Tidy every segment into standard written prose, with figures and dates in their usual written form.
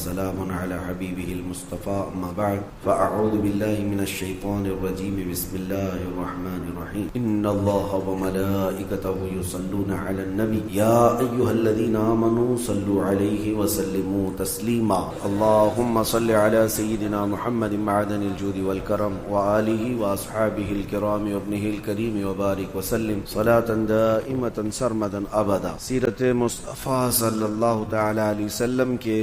سلام على حبيبه المصطفى أما بعد فأعوذ بالله من الشيطان الرجيم بسم الله الرحمن الرحيم إن الله وملائكته يصلون على النبي يا أيها الذين آمنوا صلوا عليه وسلموا تسليما اللهم صل على سيدنا محمد معدن الجود والكرم وآله وأصحابه الكرام وابنه الكريم وبارك وسلم صلاة دائمة سرمدا أبدا. سیرت مصطفیٰ صلی اللہ تعالی علیہ وسلم کے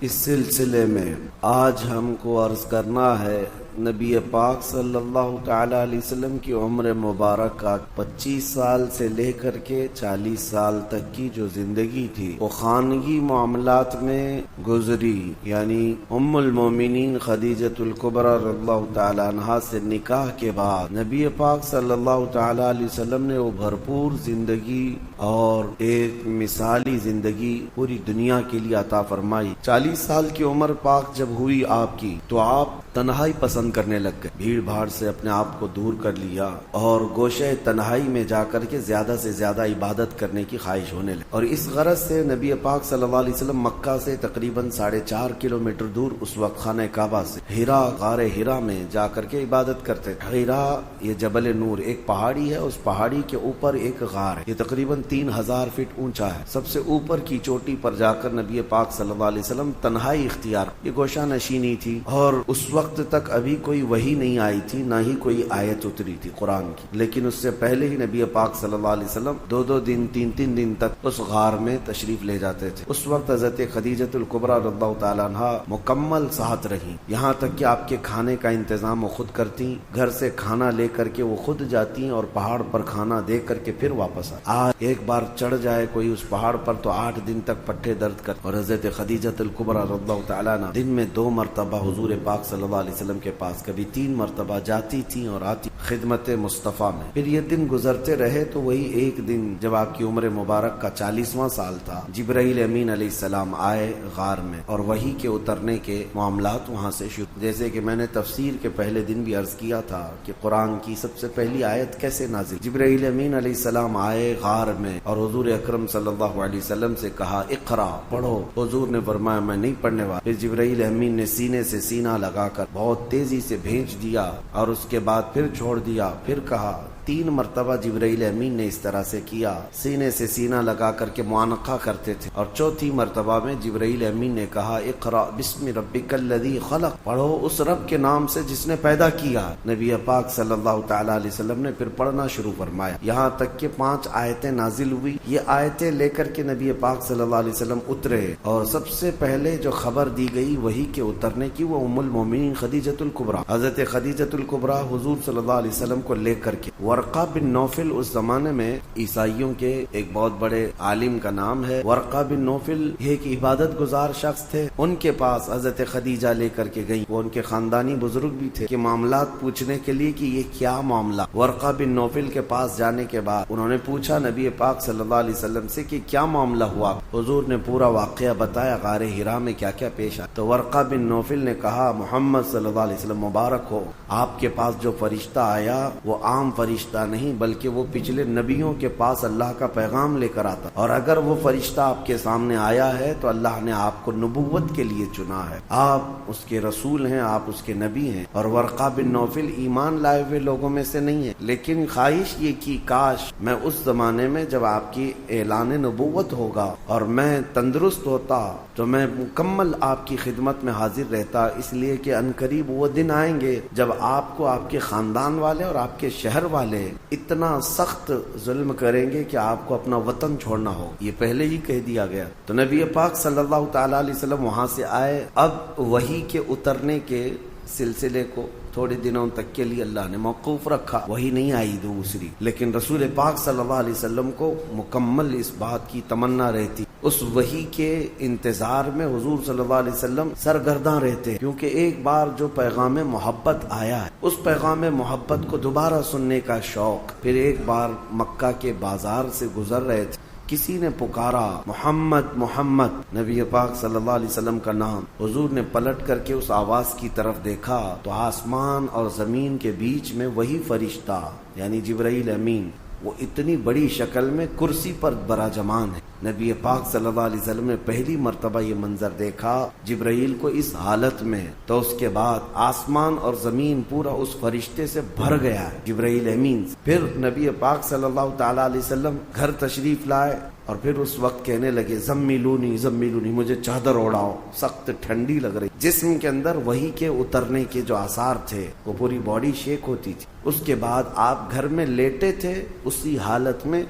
اس سلسلے میں آج ہم کو عرض کرنا ہے نبی پاک صلی اللہ تعالی علیہ وسلم کی عمر مبارکہ 25 سال سے لے کر کے 40 سال تک کی جو زندگی تھی وہ خانگی معاملات میں گزری. یعنی ام المومنین خدیجۃ الکبریٰ رضی اللہ تعالی عنہا سے نکاح کے بعد نبی پاک صلی اللہ تعالی علیہ وسلم نے وہ بھرپور زندگی اور ایک مثالی زندگی پوری دنیا کے لیے عطا فرمائی. 40 سال کی عمر پاک جب ہوئی آپ کی تو آپ تنہائی پسند کرنے لگ گئے، بھیڑ بھاڑ سے اپنے آپ کو دور کر لیا اور گوشہ تنہائی میں جا کر کے زیادہ سے زیادہ عبادت کرنے کی خواہش ہونے لگی. اور اس غرض سے نبی پاک صلی اللہ علیہ وسلم مکہ سے تقریباً 4.5 کلومیٹر دور اس وقت خانہ کعبہ سے غار ہیرا میں جا کر کے عبادت کرتے. ہیرا یہ جبل نور ایک پہاڑی ہے، اس پہاڑی کے اوپر ایک غار ہے، یہ تقریباً 3000 فٹ اونچا ہے. سب سے اوپر کی چوٹی پر جا کر نبی پاک صلی اللہ علیہ وسلم تنہائی اختیار، یہ گوشہ نشینی تھی. اور اس وقت تک ابھی کوئی وحی نہیں آئی تھی، نہ ہی کوئی آیت اتری تھی قرآن کی. لیکن اس سے پہلے ہی نبی پاک صلی اللہ علیہ وسلم 2 دن 3 دن تک اس غار میں تشریف لے جاتے تھے. اس وقت حضرت خدیجۃ الکبریٰ رضی اللہ تعالی عنہا مکمل صحت رہی، یہاں تک کہ آپ کے کھانے کا انتظام وہ خود کرتی، گھر سے کھانا لے کر کے وہ خود جاتی اور پہاڑ پر کھانا دے کر کے پھر واپس آج ایک بار چڑھ جائے کوئی اس پہاڑ پر تو 8 دن تک پٹھے درد کر. اور حضرت خدیجۃ الکبریٰ رضی اللہ تعالی عنہا دن میں 2 مرتبہ حضور پاک صلی اللہ علیہ وسلم کے پاس، کبھی 3 مرتبہ جاتی تھی اور آتی خدمت مصطفیٰ میں. پھر یہ دن گزرتے رہے تو وہی ایک دن جب آپ کی عمر مبارک کا 40واں سال تھا، جبرائیل امین علیہ السلام آئے غار میں اور وحی کے اترنے کے معاملات وہاں سے شروع. جیسے کہ میں نے تفسیر کے پہلے دن بھی عرض کیا تھا کہ قرآن کی سب سے پہلی آیت کیسے نازل. جبرائیل امین علیہ السلام آئے غار میں اور حضور اکرم صلی اللہ علیہ وسلم سے کہا اقرا، پڑھو. حضور نے فرمایا میں نہیں پڑھنے والا. پھر جبرائیل امین نے سینے سے سینہ لگا کر بہت تیزی سے بھیج دیا اور اس کے بعد پھر چھوڑ دیا. پھر کہا 3 مرتبہ جبرائیل امین نے اس طرح سے کیا، سینے سے سینہ لگا کر کے معانقہ کرتے تھے. اور چوتھی مرتبہ میں جبرائیل امین نے کہا اقرا بسم ربک الذی خلق، پڑھو اس رب کے نام سے جس نے پیدا کیا. نبی پاک صلی اللہ تعالی علیہ وسلم نے پھر پڑھنا شروع فرمایا، یہاں تک کہ 5 آیتیں نازل ہوئی. یہ آیتیں لے کر کے نبی پاک صلی اللہ علیہ وسلم اترے اور سب سے پہلے جو خبر دی گئی وحی کے اترنے کی وہ ام المومنین خدیجۃ الکبریٰ. حضرت خدیجۃ الکبریٰ حضور صلی اللہ علیہ وسلم کو لے کر کے، ورقہ بن نوفل اس زمانے میں عیسائیوں کے ایک بہت بڑے عالم کا نام ہے، ورقہ بن نوفل یہ ایک عبادت گزار شخص تھے. ان کے پاس حضرت خدیجہ لے کر کے گئی، وہ ان کے خاندانی بزرگ بھی تھے، کہ معاملات پوچھنے کے لیے کہ یہ کیا معاملہ. ورقہ بن نوفل کے پاس جانے کے بعد انہوں نے پوچھا نبی پاک صلی اللہ علیہ وسلم سے کہ کیا معاملہ ہوا. حضور نے پورا واقعہ بتایا غار ہرا میں کیا کیا پیش آیا. تو ورقہ بن نوفل نے کہا محمد صلی اللہ علیہ وسلم مبارک ہو، آپ کے پاس جو فرشتہ آیا وہ عام فرشتہ نہیں بلکہ وہ پچھلے نبیوں کے پاس اللہ کا پیغام لے کر آتا، اور اگر وہ فرشتہ آپ کے سامنے آیا ہے تو اللہ نے آپ کو نبوت کے لیے چنا ہے، آپ اس کے رسول ہیں، آپ اس کے نبی ہیں. اور ورقہ بن نوفل ایمان لائے ہوئے لوگوں میں سے نہیں ہے، لیکن خواہش یہ کی کاش میں اس زمانے میں جب آپ کی اعلان نبوت ہوگا اور میں تندرست ہوتا تو میں مکمل آپ کی خدمت میں حاضر رہتا، اس لیے کہ عنقریب وہ دن آئیں گے جب آپ کو آپ کے خاندان والے اور آپ کے شہر والے اتنا سخت ظلم کریں گے کہ آپ کو اپنا وطن چھوڑنا ہو. یہ پہلے ہی کہہ دیا گیا. تو نبی پاک صلی اللہ تعالی علیہ وسلم وہاں سے آئے. اب وحی کے اترنے کے سلسلے کو تھوڑے دنوں تک کے لیے اللہ نے موقوف رکھا، وہی نہیں آئی دوسری، لیکن رسول پاک صلی اللہ علیہ وسلم کو مکمل اس بات کی تمنا رہتی، اس وحی کے انتظار میں حضور صلی اللہ علیہ وسلم سرگرداں رہتے، کیونکہ ایک بار جو پیغام محبت آیا ہے اس پیغام محبت کو دوبارہ سننے کا شوق. پھر ایک بار مکہ کے بازار سے گزر رہے تھے، کسی نے پکارا محمد محمد، نبی پاک صلی اللہ علیہ وسلم کا نام. حضور نے پلٹ کر کے اس آواز کی طرف دیکھا تو آسمان اور زمین کے بیچ میں وہی فرشتہ یعنی جبرائیل امین، وہ اتنی بڑی شکل میں کرسی پر براجمان ہے. نبی پاک صلی اللہ علیہ وسلم نے پہلی مرتبہ یہ منظر دیکھا، جبرائیل کو اس حالت میں، تو اس کے بعد آسمان اور زمین پورا اس فرشتے سے بھر گیا ہے، جبرائیل امین سے۔ پھر نبی پاک صلی اللہ تعالی علیہ وسلم گھر تشریف لائے اور پھر اس وقت کہنے لگے زمیلونی زمیلونی، مجھے چادر اوڑھاؤ، سخت ٹھنڈی لگ رہی۔ جسم کے اندر وحی کے اترنے کے جو آثار تھے، وہ پوری باڈی شیک ہوتی تھی۔ اس کے بعد آپ گھر میں لیٹے تھے، اسی حالت میں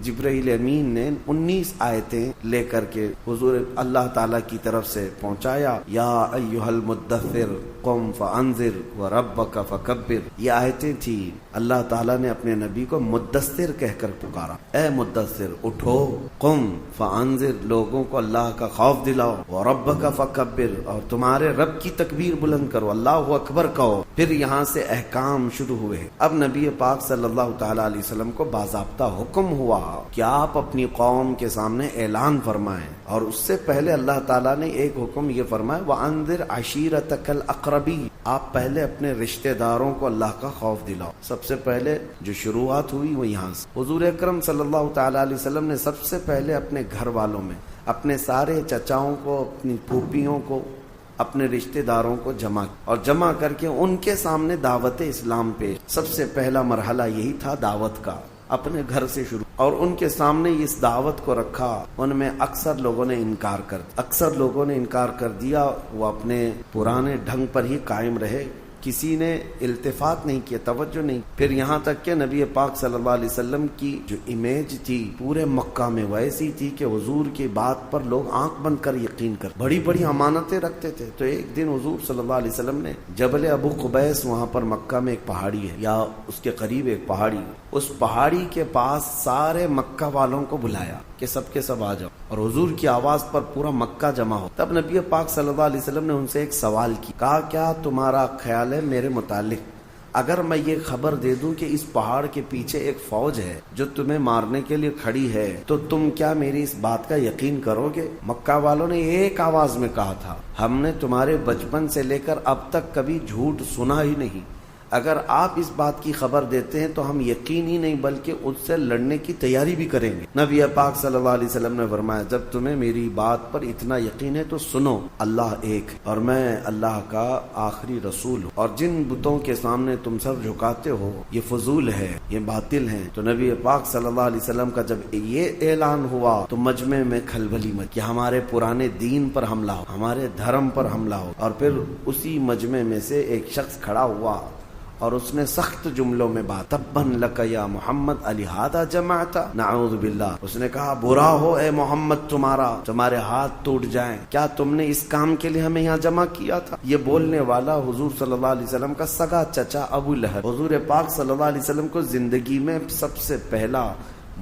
جبرائیل امین نے 19 آیتیں لے کر کے حضور اللہ تعالیٰ کی طرف سے پہنچایا۔ یا ایھا المدثر قم فانذر وربک فکبر، یہ آیتیں تھی۔ اللہ تعالیٰ نے اپنے نبی کو مدثر کہہ کر پکارا، اے مدثر اٹھو، قم فانذر، لوگوں کو اللہ کا خوف دلاؤ، وربک فکبر، اور تمہارے رب کی تکبیر بلند کرو، اللہ اکبر کہو۔ پھر یہاں سے احکام شروع ہوئے۔ اب نبی پاک صلی اللہ تعالی علیہ وسلم کو باضابطہ حکم ہوا کہ آپ اپنی قوم کے سامنے اعلان فرمائیں، اور اس سے پہلے اللہ تعالیٰ نے ایک حکم یہ فرمایا وَأَنذِرْ عَشِيرَتَكَ الْأَقْرَبِينَ، آپ پہلے اپنے رشتہ داروں کو اللہ کا خوف دلاؤ۔ سب سے پہلے جو شروعات ہوئی وہ یہاں سے۔ حضور اکرم صلی اللہ تعالی علیہ وسلم نے سب سے پہلے اپنے گھر والوں میں اپنے سارے چچاؤں کو، اپنی پھوپھیوں کو، اپنے رشتہ داروں کو جمع کر کے ان کے سامنے دعوت اسلام پیش۔ سب سے پہلا مرحلہ یہی تھا دعوت کا، اپنے گھر سے شروع، اور ان کے سامنے اس دعوت کو رکھا۔ ان میں اکثر لوگوں نے انکار کر دیا، وہ اپنے پرانے ڈھنگ پر ہی قائم رہے، کسی نے التفات نہیں کیا، توجہ نہیں۔ پھر یہاں تک کہ نبی پاک صلی اللہ علیہ وسلم کی جو امیج تھی پورے مکہ میں ویسی تھی کہ حضور کی بات پر لوگ آنکھ بند کر یقین کر، بڑی بڑی امانتیں رکھتے تھے۔ تو ایک دن حضور صلی اللہ علیہ وسلم نے جبل ابو قبیس، وہاں پر مکہ میں ایک پہاڑی ہے یا اس کے قریب ایک پہاڑی، اس پہاڑی کے پاس سارے مکہ والوں کو بلایا کہ سب کے سب آ جاؤ، اور حضور کی آواز پر پورا مکہ جمع ہو۔ تب نبی پاک صلی اللہ علیہ وسلم نے ان سے ایک سوال کہا کیا تمہارا خیال ہے میرے متعلق اگر میں یہ خبر دے دوں کہ اس پہاڑ کے پیچھے ایک فوج ہے جو تمہیں مارنے کے لیے کھڑی ہے، تو تم کیا میری اس بات کا یقین کرو گے؟ مکہ والوں نے ایک آواز میں کہا تھا، ہم نے تمہارے بچپن سے لے کر اب تک کبھی جھوٹ سنا ہی نہیں، اگر آپ اس بات کی خبر دیتے ہیں تو ہم یقین ہی نہیں بلکہ اس سے لڑنے کی تیاری بھی کریں گے۔ نبی پاک صلی اللہ علیہ وسلم نے فرمایا جب تمہیں میری بات پر اتنا یقین ہے تو سنو، اللہ ایک اور میں اللہ کا آخری رسول ہوں، اور جن بتوں کے سامنے تم سر جھکاتے ہو یہ فضول ہے، یہ باطل ہیں۔ تو نبی پاک صلی اللہ علیہ وسلم کا جب یہ اعلان ہوا تو مجمع میں کھلبلی مچ کہ ہمارے پرانے دین پر حملہ ہو، ہمارے دھرم پر حملہ ہو۔ اور پھر اسی مجمع میں سے ایک شخص کھڑا ہوا اور اس نے سخت جملوں میں بات، تبن لک یا محمد الہذا جمعت، نعوذ باللہ، اس نے کہا برا ہو اے محمد تمہارے ہاتھ ٹوٹ جائیں، کیا تم نے اس کام کے لیے ہمیں یہاں جمع کیا تھا؟ یہ بولنے والا حضور صلی اللہ علیہ وسلم کا سگا چچا ابو لہب۔ حضور پاک صلی اللہ علیہ وسلم کو زندگی میں سب سے پہلا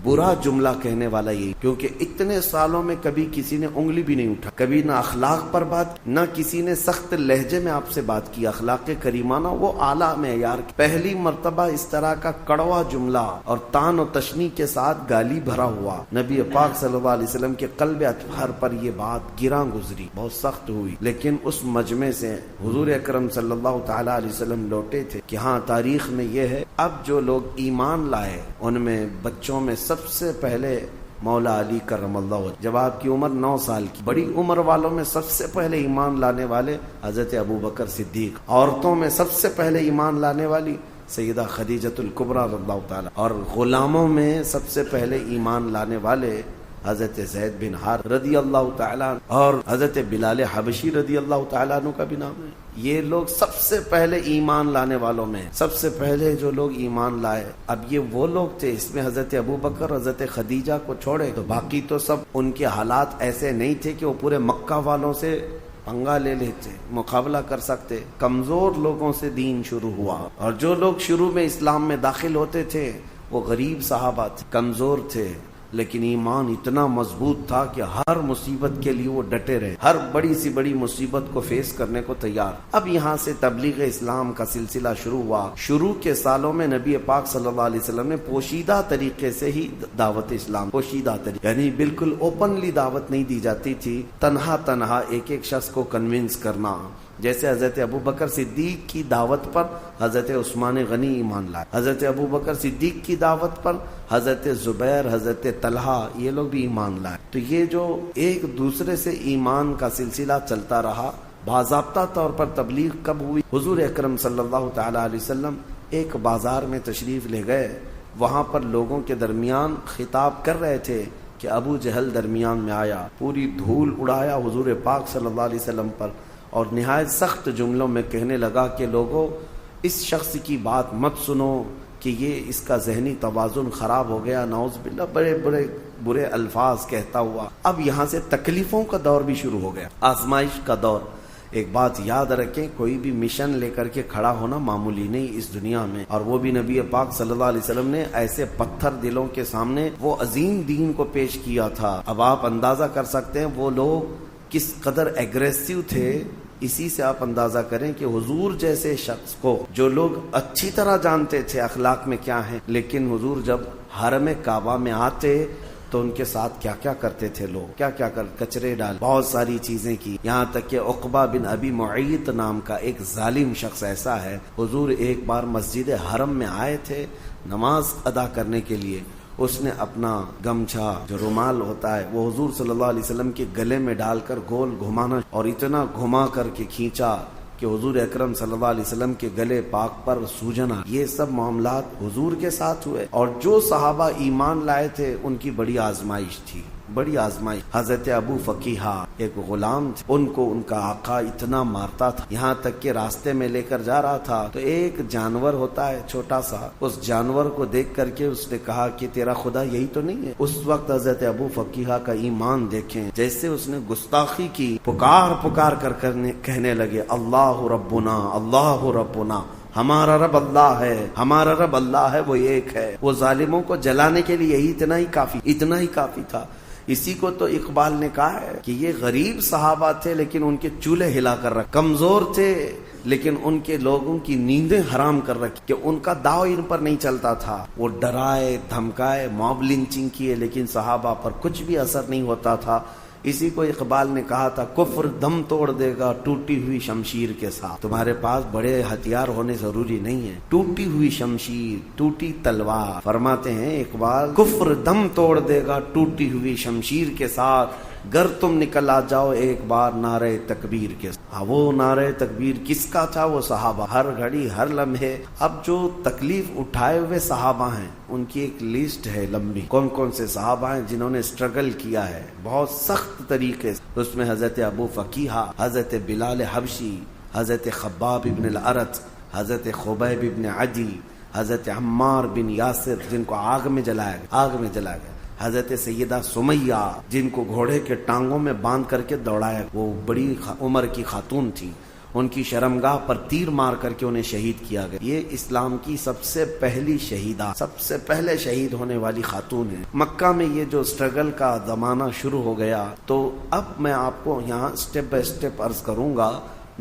برا جملہ کہنے والا یہی، کیونکہ اتنے سالوں میں کبھی کسی نے انگلی بھی نہیں اٹھا، کبھی نہ اخلاق پر بات، نہ کسی نے سخت لہجے میں آپ سے بات کی، اخلاق کریمانہ وہ اعلیٰ معیار کی۔ پہلی مرتبہ اس طرح کا کڑوا جملہ اور تان و تشنیع کے ساتھ گالی بھرا ہوا، نبی پاک صلی اللہ علیہ وسلم کے قلب اطہر پر یہ بات گراں گزری، بہت سخت ہوئی۔ لیکن اس مجمع سے حضور اکرم صلی اللہ تعالی علیہ وسلم لوٹے تھے کہ ہاں تاریخ میں یہ ہے، اب جو لوگ ایمان لائے ان میں بچوں میں سب سے پہلے مولا علی کرم اللہ وجہ، جب آپ کی عمر 9 سال کی، بڑی عمر والوں میں سب سے پہلے ایمان لانے والے حضرت ابو بکر صدیق، عورتوں میں سب سے پہلے ایمان لانے والی سیدہ خدیجۃ الکبریٰ رضی اللہ تعالی، اور غلاموں میں سب سے پہلے ایمان لانے والے حضرت زید بن حارث رضی اللہ تعالیٰ، اور حضرت بلال حبشی رضی اللہ تعالیٰ عنہ کا بھی نام ہے۔ یہ لوگ سب سے پہلے ایمان لانے والوں میں سب سے پہلے جو لوگ ایمان لائے، اب یہ وہ لوگ تھے، اس میں حضرت ابو بکر حضرت خدیجہ کو چھوڑے تو باقی تو سب ان کے حالات ایسے نہیں تھے کہ وہ پورے مکہ والوں سے پنگا لے لیتے، مقابلہ کر سکتے۔ کمزور لوگوں سے دین شروع ہوا، اور جو لوگ شروع میں اسلام میں داخل ہوتے تھے وہ غریب صحابہ تھے، کمزور تھے، لیکن ایمان اتنا مضبوط تھا کہ ہر مصیبت کے لیے وہ ڈٹے رہے، ہر بڑی سی بڑی مصیبت کو فیس کرنے کو تیار۔ اب یہاں سے تبلیغ اسلام کا سلسلہ شروع ہوا۔ شروع کے سالوں میں نبی پاک صلی اللہ علیہ وسلم نے پوشیدہ طریقے سے ہی دعوت اسلام، پوشیدہ طریقے یعنی بالکل اوپنلی دعوت نہیں دی جاتی تھی، تنہا ایک ایک شخص کو کنونس کرنا، جیسے حضرت ابو بکر صدیق کی دعوت پر حضرت عثمان غنی ایمان لائے، حضرت ابو بکر صدیق کی دعوت پر حضرت زبیر، حضرت طلحہ یہ لوگ بھی ایمان لائے. تو یہ جو ایک دوسرے سے ایمان کا سلسلہ چلتا رہا. باضابطہ طور پر تبلیغ کب ہوئی؟ حضور اکرم صلی اللہ تعالی علیہ وسلم ایک بازار میں تشریف لے گئے. وہاں پر لوگوں کے درمیان خطاب کر رہے تھے کہ ابو جہل درمیان میں آیا, پوری دھول اڑایا حضور پاک صلی اللہ علیہ وسلم پر, اور نہایت سخت جملوں میں کہنے لگا کہ لوگوں اس شخص کی بات مت سنو کہ یہ اس کا ذہنی توازن خراب ہو گیا, نعوذ باللہ, بڑے برے الفاظ کہتا ہوا. اب یہاں سے تکلیفوں کا دور بھی شروع ہو گیا, آزمائش کا دور. ایک بات یاد رکھیں, کوئی بھی مشن لے کر کے کھڑا ہونا معمولی نہیں اس دنیا میں, اور وہ بھی نبی پاک صلی اللہ علیہ وسلم نے ایسے پتھر دلوں کے سامنے وہ عظیم دین کو پیش کیا تھا. اب آپ اندازہ کر سکتے ہیں وہ لوگ کس قدر ایگریسو تھے. اسی سے آپ اندازہ کریں کہ حضور جیسے شخص کو جو لوگ اچھی طرح جانتے تھے اخلاق میں کیا ہیں, لیکن حضور جب حرم کعبہ میں آتے تو ان کے ساتھ کیا کیا کرتے تھے لوگ, کیا کچرے ڈال, بہت ساری چیزیں کی. یہاں تک کہ عقبہ بن ابی معیط نام کا ایک ظالم شخص ایسا ہے, حضور ایک بار مسجد حرم میں آئے تھے نماز ادا کرنے کے لیے. اس نے اپنا گمچھا جو رومال ہوتا ہے وہ حضور صلی اللہ علیہ وسلم کے گلے میں ڈال کر گول گھمانا, اور اتنا گھما کر کے کھینچا کہ حضور اکرم صلی اللہ علیہ وسلم کے گلے پاک پر سوجن آ. یہ سب معاملات حضور کے ساتھ ہوئے, اور جو صحابہ ایمان لائے تھے ان کی بڑی آزمائش تھی, بڑی آزمائش. حضرت ابو فقیہہ ایک غلام تھے, ان کو ان کا آقا اتنا مارتا تھا, یہاں تک کہ راستے میں لے کر جا رہا تھا تو ایک جانور ہوتا ہے چھوٹا سا, اس جانور کو دیکھ کر کے اس نے کہا کہ تیرا خدا یہی تو نہیں ہے. اس وقت حضرت ابو فقیہہ کا ایمان دیکھیں, جیسے اس نے گستاخی کی, پکار کر کہنے لگے اللہ ربنا اللہ ربنا, ہمارا رب اللہ ہے, ہمارا رب اللہ ہے, وہ ایک ہے. وہ ظالموں کو جلانے کے لیے یہی اتنا ہی کافی تھا. اسی کو تو اقبال نے کہا ہے کہ یہ غریب صحابہ تھے لیکن ان کے چولہے ہلا کر رکھ, کمزور تھے لیکن ان کے لوگوں کی نیندیں حرام کر رکھی, کہ ان کا داؤ ان پر نہیں چلتا تھا. وہ ڈرائے دھمکائے, موب لنچنگ کیے, لیکن صحابہ پر کچھ بھی اثر نہیں ہوتا تھا. اسی کو اقبال نے کہا تھا کفر دم توڑ دے گا ٹوٹی ہوئی شمشیر کے ساتھ. تمہارے پاس بڑے ہتھیار ہونے ضروری نہیں ہے, ٹوٹی ہوئی شمشیر, ٹوٹی تلوار. فرماتے ہیں اقبال کفر دم توڑ دے گا ٹوٹی ہوئی شمشیر کے ساتھ, گر تم نکل آ جاؤ ایک بار نعرہ تکبیر کے ساتھ. وہ نعرہ تکبیر کس کا تھا؟ وہ صحابہ, ہر گھڑی ہر لمحے. اب جو تکلیف اٹھائے ہوئے صحابہ ہیں ان کی ایک لسٹ ہے لمبی, کون کون سے صحابہ ہیں جنہوں نے اسٹرگل کیا ہے بہت سخت طریقے سے. اس میں حضرت ابو فقیہہ, حضرت بلال حبشی, حضرت خباب ابن الارت, حضرت خبیب ابن عدی, حضرت عمار بن یاسر جن کو آگ میں جلایا گیا, حضرت سیدہ سمیہ جن کو گھوڑے کے ٹانگوں میں باندھ کر کے دوڑایا. وہ بڑی عمر کی خاتون تھی, ان کی شرمگاہ پر تیر مار کر کے انہیں شہید کیا گیا. یہ اسلام کی سب سے پہلی شہیدہ, سب سے پہلے شہید ہونے والی خاتون ہے. مکہ میں یہ جو اسٹرگل کا زمانہ شروع ہو گیا, تو اب میں آپ کو یہاں اسٹیپ بائی اسٹیپ عرض کروں گا.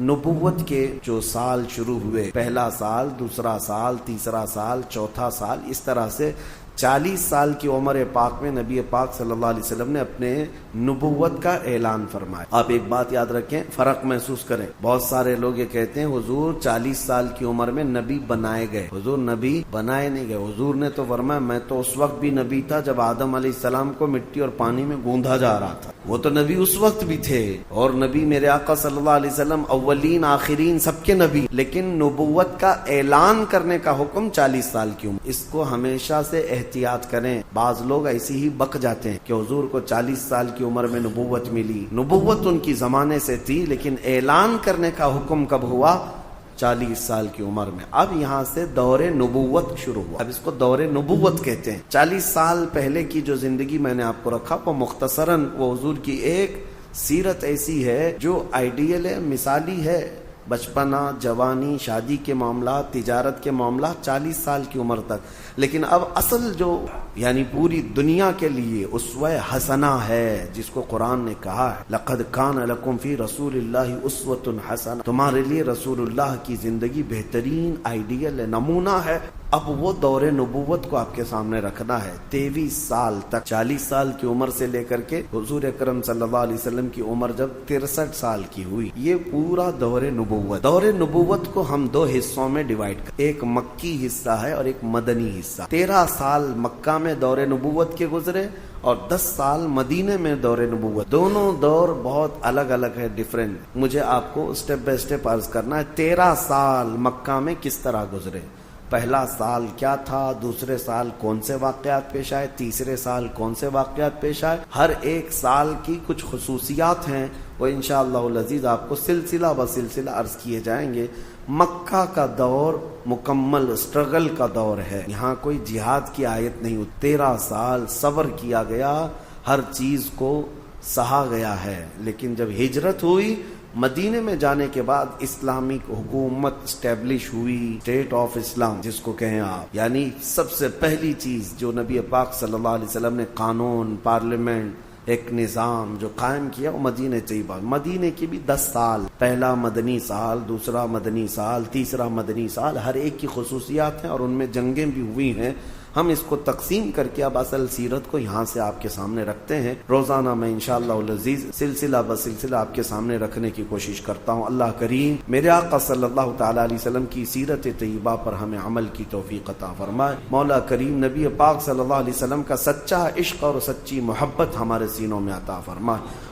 نبوت کے جو سال شروع ہوئے, پہلا سال, دوسرا سال, تیسرا سال, چوتھا سال, اس طرح سے 40 سال کی عمر پاک میں نبی پاک صلی اللہ علیہ وسلم نے اپنے نبوت کا اعلان فرمایا. آپ ایک بات یاد رکھیں, فرق محسوس کریں. بہت سارے لوگ یہ کہتے ہیں حضور 40 سال کی عمر میں نبی بنائے گئے. حضور نبی بنائے نہیں گئے. حضور نے تو فرمایا میں تو اس وقت بھی نبی تھا جب آدم علیہ السلام کو مٹی اور پانی میں گوندھا جا رہا تھا. وہ تو نبی اس وقت بھی تھے, اور نبی میرے آقا صلی اللہ علیہ وسلم اولین آخرین سب کے نبی. لیکن نبوت کا اعلان کرنے کا حکم 40 سال کی عمر. اس کو ہمیشہ سے احتیاط کریں. بعض لوگ ایسے ہی بک جاتے ہیں کہ حضور کو 40 سال کی عمر میں نبوت ملی. نبوت ان کی زمانے سے تھی, لیکن اعلان کرنے کا حکم کب ہوا؟ 40 سال کی عمر میں. اب یہاں سے دور نبوت شروع ہوا. اب اس کو دور نبوت کہتے ہیں. 40 سال پہلے کی جو زندگی میں نے آپ کو رکھا وہ مختصراً وہ حضور کی ایک سیرت ایسی ہے جو آئیڈیل ہے, مثالی ہے. بچپنا, جوانی, شادی کے معاملات, تجارت کے معاملات 40 سال کی عمر تک. لیکن اب اصل جو یعنی پوری دنیا کے لیے اسوہ حسنہ ہے, جس کو قرآن نے کہا ہے لقد کان لکم فی رسول اللہ اسوۃ حسنہ, تمہارے لیے رسول اللہ کی زندگی بہترین آئیڈیل ہے, نمونہ ہے. اب وہ دور نبوت کو آپ کے سامنے رکھنا ہے. 23 سال تک, 40 سال کی عمر سے لے کر کے حضور اکرم صلی اللہ علیہ وسلم کی عمر جب 63 سال کی ہوئی, یہ پورا دور نبوت. دور نبوت کو ہم 2 حصوں میں ڈیوائڈ کریں, ایک مکی حصہ ہے اور ایک مدنی حصہ. 13 سال مکہ میں دور نبوت کے گزرے, اور 10 سال مدینے میں دور نبوت. دونوں دور بہت الگ الگ ہے، ڈیفرنٹ. مجھے آپ کو اسٹیپ بائی اسٹیپ عرض کرنا ہے. 13 سال مکہ میں کس طرح گزرے. پہلا سال کیا تھا، دوسرے سال کون سے واقعات پیش آئے، تیسرے سال کون سے واقعات پیش آئے. ہر ایک سال کی کچھ خصوصیات ہیں، وہ انشاءاللہ العزیز آپ کو سلسلہ بسلسلہ عرض کیے جائیں گے. مکہ کا دور مکمل اسٹرگل کا دور ہے. یہاں کوئی جہاد کی آیت نہیں. 13 سال صبر کیا گیا، ہر چیز کو سہا گیا ہے. لیکن جب ہجرت ہوئی، مدینے میں جانے کے بعد اسلامک حکومت اسٹیبلش ہوئی، اسٹیٹ آف اسلام جس کو کہیں آپ. یعنی سب سے پہلی چیز جو نبی پاک صلی اللہ علیہ وسلم نے قانون، پارلیمنٹ، ایک نظام جو قائم کیا وہ مدینہ طیبہ. مدینے کی بھی 10 سال، پہلا مدنی سال، دوسرا مدنی سال، تیسرا مدنی سال، ہر ایک کی خصوصیات ہیں اور ان میں جنگیں بھی ہوئی ہیں. ہم اس کو تقسیم کر کے اب اصل سیرت کو یہاں سے آپ کے سامنے رکھتے ہیں. روزانہ میں انشاءاللہ العزیز سلسلہ بسلسلہ آپ کے سامنے رکھنے کی کوشش کرتا ہوں. اللہ کریم میرے آقا صلی اللہ تعالی علیہ وسلم کی سیرت طیبہ پر ہمیں عمل کی توفیق عطا فرمائے. مولا کریم نبی پاک صلی اللہ علیہ وسلم کا سچا عشق اور سچی محبت ہمارے سینوں میں عطا فرمائے.